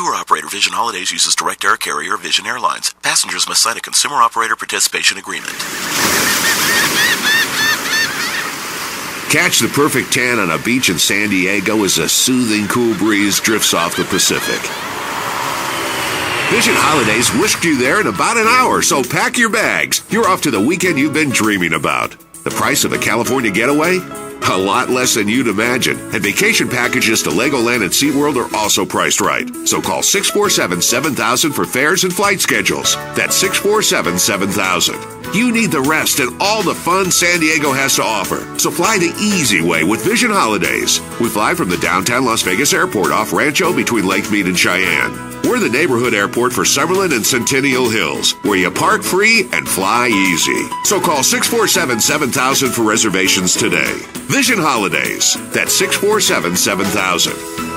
Tour operator Vision Holidays uses direct air carrier Vision Airlines. Passengers must sign a consumer operator participation agreement. Catch the perfect tan on a beach in San Diego as a soothing cool breeze drifts off the Pacific. Vision Holidays whisked you there in about an hour, so pack your bags. You're off to the weekend you've been dreaming about. The price of a California getaway? A lot less than you'd imagine. And vacation packages to Legoland and SeaWorld are also priced right. So call 647-7000 for fares and flight schedules. That's 647-7000. You need the rest and all the fun San Diego has to offer. So fly the easy way with Vision Holidays. We fly from the downtown Las Vegas airport off Rancho between Lake Mead and Cheyenne. We're the neighborhood airport for Summerlin and Centennial Hills, where you park free and fly easy. So call 647-7000 for reservations today. Vision Holidays. That's 647-7000.